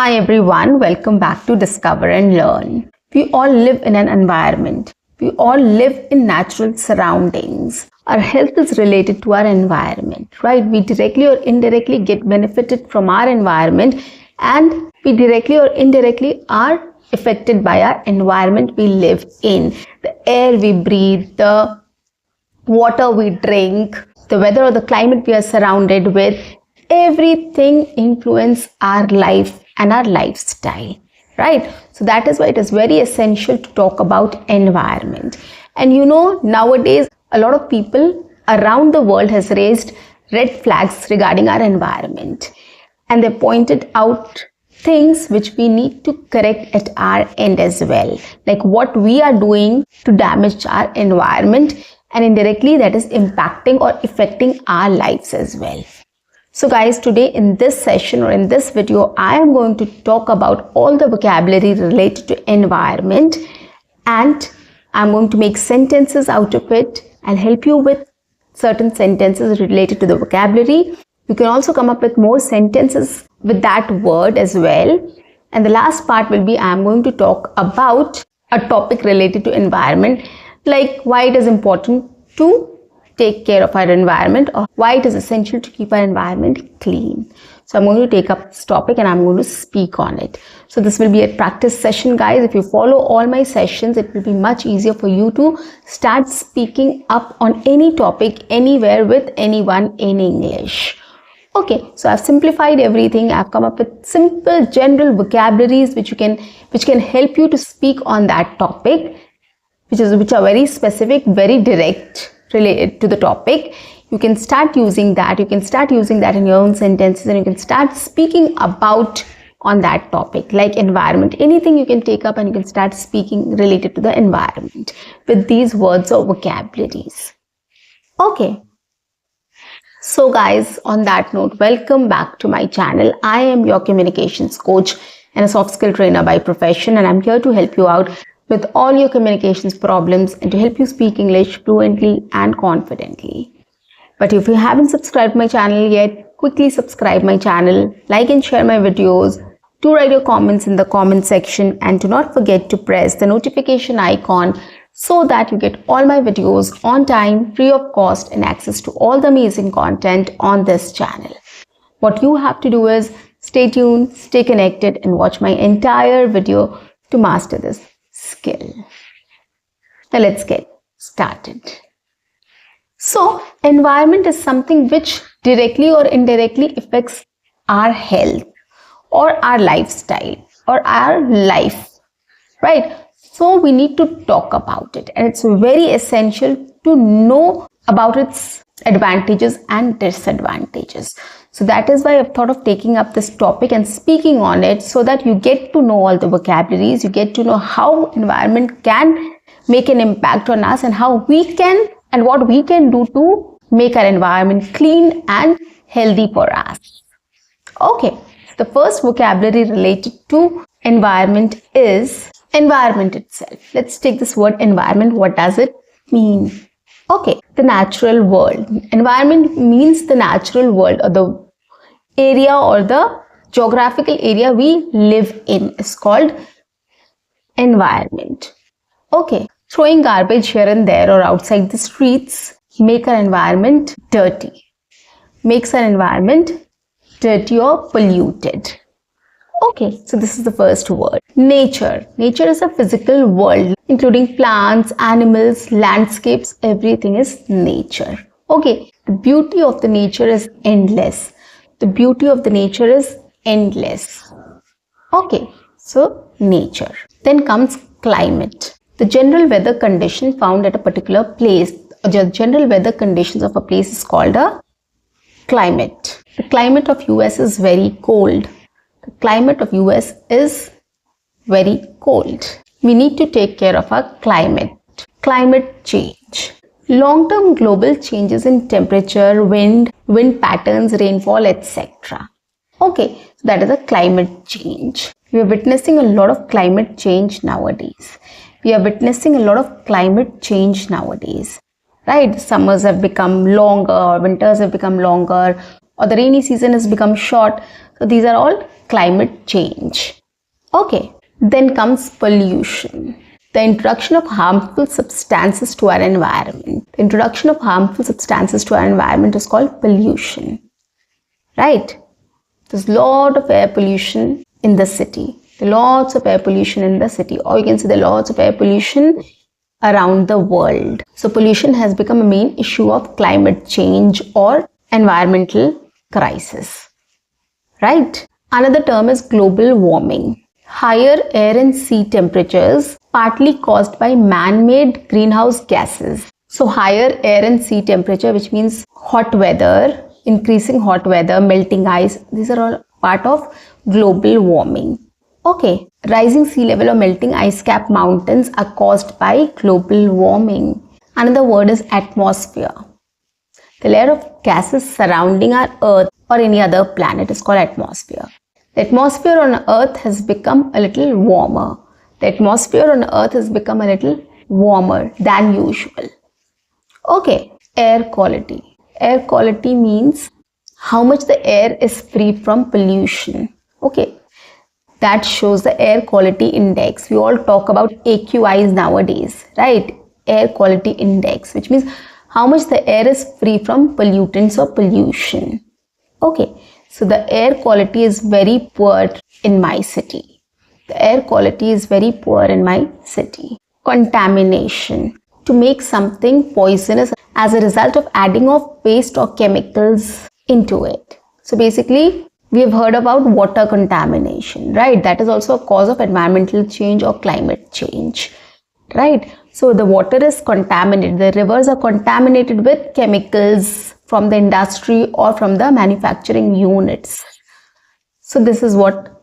Hi everyone, welcome back to Discover and Learn. We all live in an environment. We all live in natural surroundings. Our health is related to our environment, right? We directly or indirectly get benefited from our environment, and we directly or indirectly are affected by our environment we live in. The air we breathe, the water we drink, the weather or the climate we are surrounded with, everything influence our life and our lifestyle, right? So that is why it is very essential to talk about environment. And nowadays a lot of people around the world has raised red flags regarding our environment, and they pointed out things which we need to correct at our end as well, like what we are doing to damage our environment, and indirectly that is impacting or affecting our lives as well. So guys, today in this session or in this video, I am going to talk about all the vocabulary related to environment, and I'm going to make sentences out of it. I'll help you with certain sentences related to the vocabulary. You can also come up with more sentences with that word as well. And the last part will be I'm going to talk about a topic related to environment, like why it is important to take care of our environment, or why it is essential to keep our environment clean. So I'm going to take up this topic and I'm going to speak on it. So this will be a practice session, guys. If you follow all my sessions, it will be much easier for you to start speaking up on any topic, anywhere, with anyone in English. Okay, so I've simplified everything. I've come up with simple general vocabularies which can help you to speak on that topic, which are very specific, very direct, related to the topic. You can start using that. You can start using that in your own sentences, and you can start speaking about on that topic, like environment. Anything you can take up and you can start speaking related to the environment with these words or vocabularies. Okay. So guys, on that note, welcome back to my channel. I am your communications coach and a soft skill trainer by profession, and I'm here to help you out with all your communications problems and to help you speak English fluently and confidently. But if you haven't subscribed my channel yet, quickly subscribe my channel, like and share my videos, do write your comments in the comment section, and do not forget to press the notification icon so that you get all my videos on time, free of cost, and access to all the amazing content on this channel. What you have to do is stay tuned, stay connected, and watch my entire video to master this skill. Now let's get started. So environment is something which directly or indirectly affects our health or our lifestyle or our life, right? So we need to talk about it, and it's very essential to know about its advantages and disadvantages. So that is why I've thought of taking up this topic and speaking on it, so that you get to know all the vocabularies, you get to know how environment can make an impact on us, and how we can and what we can do to make our environment clean and healthy for us. Okay, so the first vocabulary related to environment is environment itself. Let's take this word environment. What does it mean? Okay, the natural world. Environment means the natural world, or the area or the geographical area we live in is called environment. Okay, throwing garbage here and there or outside the streets make our environment dirty. Makes our environment dirty or polluted. Okay, so this is the first word. Nature. Nature is a physical world, including plants, animals, landscapes, everything is nature. Okay, the beauty of the nature is endless. The beauty of the nature is endless. Okay, so nature. Then comes climate. The general weather condition found at a particular place. The general weather conditions of a place is called a climate. The climate of US is very cold. The climate of US is very cold. We need to take care of our climate. Climate change. Long-term global changes in temperature, wind patterns, rainfall, etc. Okay, so that is a climate change. We are witnessing a lot of climate change nowadays. Right? Summers have become longer, winters have become longer, or the rainy season has become short. So these are all climate change. Okay, then comes pollution. The introduction of harmful substances to our environment. The introduction of harmful substances to our environment is called pollution. Right? There's a lot of air pollution in the city. There are lots of air pollution in the city, or you can say there are lots of air pollution around the world. So pollution has become a main issue of climate change or environmental crisis. Right? Another term is global warming. Higher air and sea temperatures partly caused by man-made greenhouse gases. So higher air and sea temperature, which means hot weather, increasing hot weather, melting ice, these are all part of global warming. Okay, rising sea level or melting ice cap mountains are caused by global warming. Another word is atmosphere. The layer of gases surrounding our Earth or any other planet is called atmosphere. The atmosphere on Earth has become a little warmer. The atmosphere on Earth has become a little warmer than usual. Okay, air quality. Air quality means how much the air is free from pollution. Okay, that shows the air quality index. We all talk about AQIs nowadays, right? Air quality index, which means how much the air is free from pollutants or pollution. Okay, so the air quality is very poor in my city. The air quality is very poor in my city. Contamination. To make something poisonous as a result of adding of waste or chemicals into it. So basically, we have heard about water contamination, right? That is also a cause of environmental change or climate change, right? So the water is contaminated. The rivers are contaminated with chemicals from the industry or from the manufacturing units. So this is what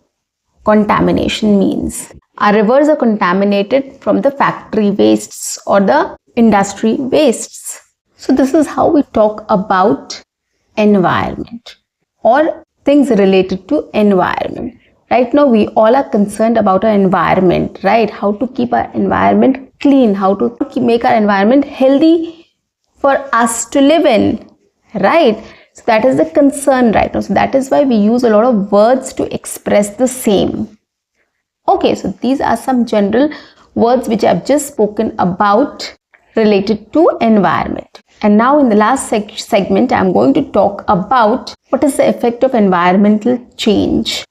contamination means. Our rivers are contaminated from the factory wastes or the industry wastes. So this is how we talk about environment or things related to environment. Right now we all are concerned about our environment, right? How to keep our environment clean, how to make our environment healthy for us to live in, right? So that is the concern right now. So that is why we use a lot of words to express the same. Okay, so these are some general words which I've just spoken about related to environment. And now in the last segment, I'm going to talk about what is the effect of environmental change,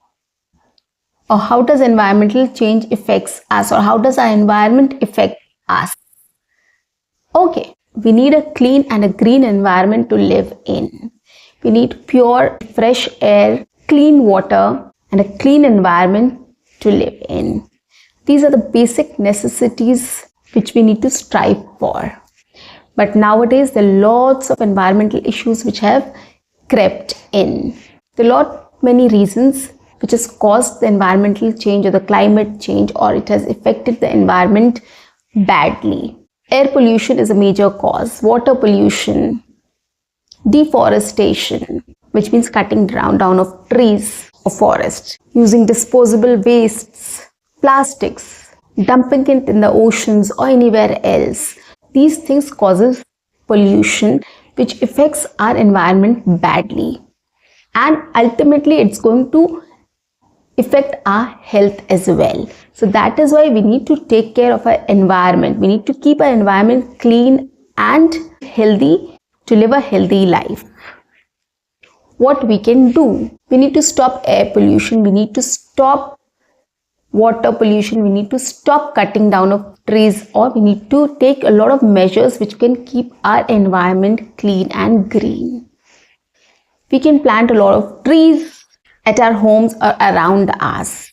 or how does environmental change affects us, or how does our environment affect us. Okay, we need a clean and a green environment to live in. We need pure, fresh air, clean water, and a clean environment to live in. These are the basic necessities which we need to strive for. But nowadays, there are lots of environmental issues which have crept in. There are many reasons which has caused the environmental change or the climate change, or it has affected the environment badly. Air pollution is a major cause. Water pollution, deforestation, which means cutting down of trees or forests, using disposable wastes, plastics, dumping it in the oceans or anywhere else. These things causes pollution which affects our environment badly, and ultimately it's going to affect our health as well. So that is why we need to take care of our environment. We need to keep our environment clean and healthy to live a healthy life. What we can do? We need to stop air pollution. We need to stop water pollution. We need to stop cutting down of trees, or we need to take a lot of measures which can keep our environment clean and green. We can plant a lot of trees at our homes or around us.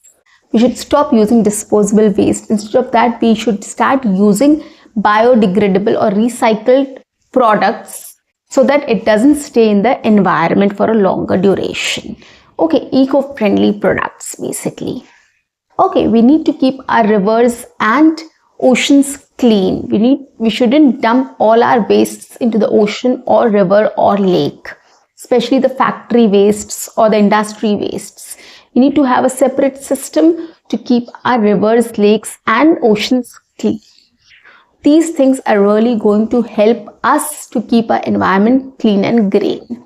We should stop using disposable waste. Instead of that, we should start using biodegradable or recycled products so that it doesn't stay in the environment for a longer duration. Okay, eco-friendly products basically. Okay, we need to keep our rivers and oceans clean. We shouldn't dump all our wastes into the ocean or river or lake, especially the factory wastes or the industry wastes. We need to have a separate system to keep our rivers, lakes and oceans clean. These things are really going to help us to keep our environment clean and green.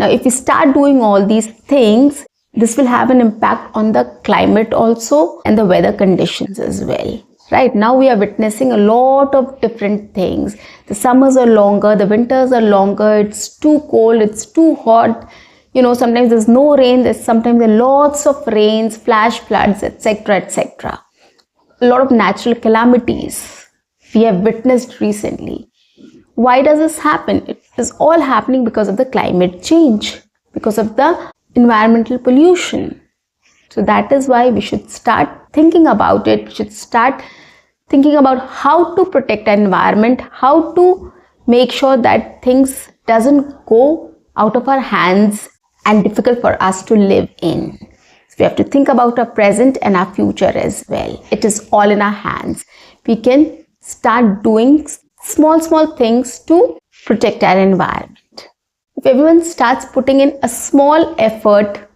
Now, if we start doing all these things, this will have an impact on the climate also and the weather conditions as well. Right now, we are witnessing a lot of different things. The summers are longer, the winters are longer, it's too cold, it's too hot. Sometimes there's no rain, sometimes there are lots of rains, flash floods, etc., etc. A lot of natural calamities we have witnessed recently. Why does this happen? It is all happening because of the climate change, because of the environmental pollution. So that is why we should start thinking about it. We should start thinking about how to protect our environment, how to make sure that things doesn't go out of our hands and difficult for us to live in. So we have to think about our present and our future as well. It is all in our hands. We can start doing small things to protect our environment. If everyone starts putting in a small effort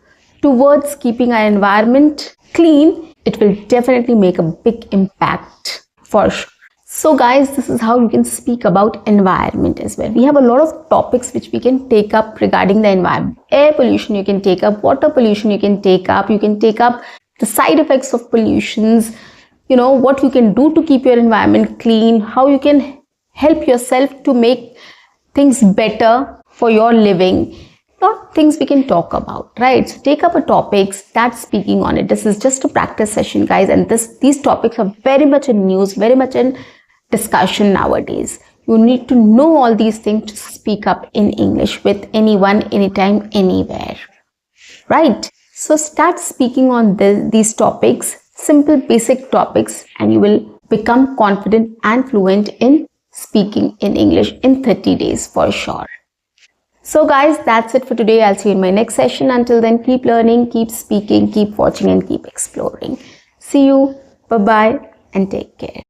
towards keeping our environment clean, it will definitely make a big impact for sure. So guys, this is how you can speak about environment as well. We have a lot of topics which we can take up regarding the environment. Air pollution you can take up, water pollution you can take up the side effects of pollutions, what you can do to keep your environment clean, how you can help yourself to make things better for your living. Not things we can talk about, right? So take up a topic, start speaking on it. This is just a practice session, guys, and these topics are very much in news, very much in discussion nowadays. You need to know all these things to speak up in English with anyone, anytime, anywhere, right? So start speaking on these topics, simple basic topics, and you will become confident and fluent in speaking in English in 30 days for sure. So guys, that's it for today. I'll see you in my next session. Until then, keep learning, keep speaking, keep watching, and keep exploring. See you. Bye-bye and take care.